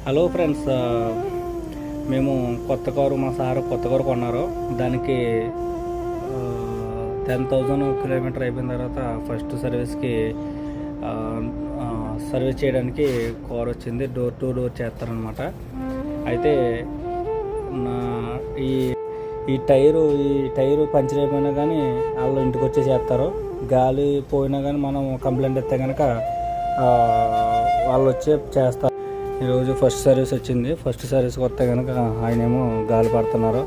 Hello friends, మేము కొత్త car మా సార్ కొత్త కారు కొన్నారు. దానికి 10,000 కిలోమీటర్ అయిపోయిన తర్వాత ఫస్ట్ సర్వీస్కి సర్వీస్ చేయడానికి కారు వచ్చింది. డోర్ టు డోర్ చేస్తారనమాట. అయితే ఈ ఈ టైరు పంచర్ అయిపోయినా కానీ వాళ్ళు ఇంటికి వచ్చి చేస్తారు. గాలి పోయినా కానీ మనం కంప్లైంట్ ఇస్తే కనుక వాళ్ళు వచ్చి చేస్తారు. ఈరోజు ఫస్ట్ సర్వీస్ వచ్చింది. ఫస్ట్ సర్వీస్కి వస్తే కనుక ఆయనేమో గాలి పడుతున్నారు.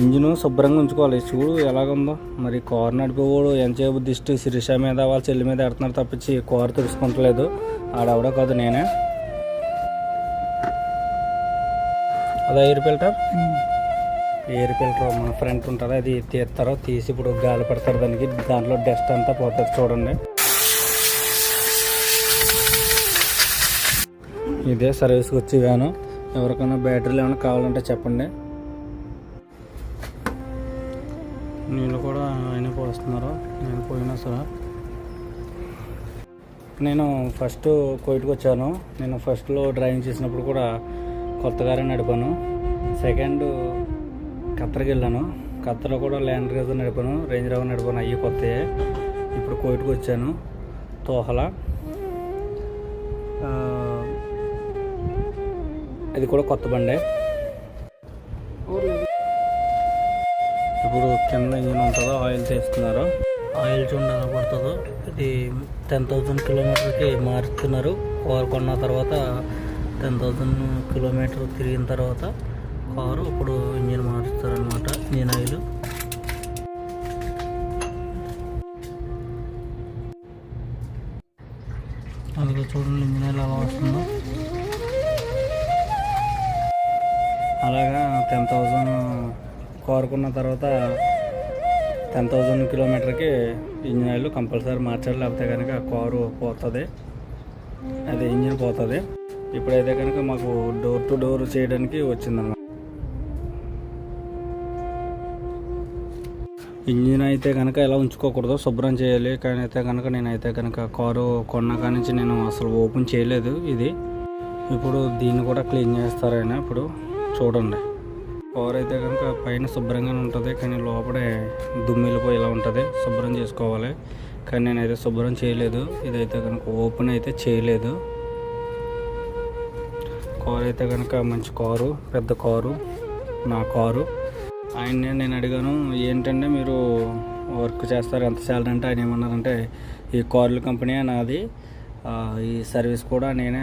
ఇంజిన్ శుభ్రంగా ఉంచుకోవాలి. చూడు ఎలాగుందో. మరి కారు నడిపేవాడు ఎంతసేపు దిష్టి శిరీష మీద వాళ్ళ చెల్లి మీద ఎడుతున్నారు తప్పించి కారు తుడుచుకుంటలేదు. ఆడవడా కాదు, నేనే. అది ఎయిర్ ఫిల్టర్ మన ఫ్రంట్ ఉంటుంది, అది తీస్తారు. తీసి ఇప్పుడు గాలి పడతారు దానికి. దాంట్లో డస్ట్ అంతా పోతుంది. చూడండి, ఇదే సర్వీస్కి వచ్చి వ్యాను. ఎవరికైనా బ్యాటరీలు ఏమైనా కావాలంటే చెప్పండి. నీళ్ళు కూడా ఆయన పోస్తున్నారు. నేను పోయినా సరే నేను ఫస్ట్ కోయిట్కి వచ్చాను. నేను ఫస్ట్లో డ్రైవింగ్ చేసినప్పుడు కూడా కొత్తగానే నడిపాను. సెకండ్ ఖత్తర్కి వెళ్ళాను. ఖత్తర్లో కూడా ల్యాండ్ క్రూజర్ నడిపాను, రేంజ్ రోవర్ నడిపాను. అయ్యి కొత్తయే. ఇప్పుడు కోయిట్కి వచ్చాను. తోహలా అది కూడా కొత్త బండే. ఇప్పుడు కింద ఇంజిన్ ఉంటుందో ఆయిల్ తీస్తున్నారు. ఆయిల్ చూడాలి పడుతుందో. ఇది 10,000 కిలోమీటర్కి మారుస్తున్నారు. కారు కొన్న తర్వాత 10,000 కిలోమీటర్ తిరిగిన తర్వాత కారు ఇప్పుడు ఇంజిన్ మారుస్తారు అనమాట. ఇంజిన్ ఆయిల్ అందుకే చూడండి ఇంజిన్ ఆయిల్ ఎలా వస్తుందో. అలాగా 10,000 కోరుకున్న తర్వాత 10,000 కిలోమీటర్కి ఇంజిన్ ఆయిల్ కంపల్సరీ మార్చాలి. లేకపోతే కనుక కారు పోతుంది, అదే ఇంజిన్ పోతుంది. ఇప్పుడైతే కనుక మాకు డోర్ టు డోర్ చేయడానికి వచ్చిందన్నమాట. ఇంజిన్ అయితే కనుక ఎలా ఉంచుకోకూడదు, శుభ్రం చేయాలి. కానీ అయితే కనుక నేనైతే కనుక కారు కొన్న కాడి నుంచి నేను అసలు ఓపెన్ చేయలేదు ఇది. ఇప్పుడు దీన్ని కూడా క్లీన్ చేస్తారు ఆయన. ఇప్పుడు చూడండి, కారు అయితే కనుక పైన శుభ్రంగానే ఉంటుంది, కానీ లోపలే దుమ్మిలిపోయి ఇలా ఉంటుంది. శుభ్రం చేసుకోవాలి. కానీ నేనైతే శుభ్రం చేయలేదు. ఇదైతే కనుక ఓపెన్ అయితే చేయలేదు. కారు అయితే కనుక మంచి కారు, పెద్ద కారు, నా కారు. ఆయన్ని నేను అడిగాను, ఏంటంటే మీరు వర్క్ చేస్తారు, ఎంత శాలరీ అంటే ఆయన ఏమన్నారంటే ఈ కార్ల కంపెనీ నాది, ఈ సర్వీస్ కూడా నేనే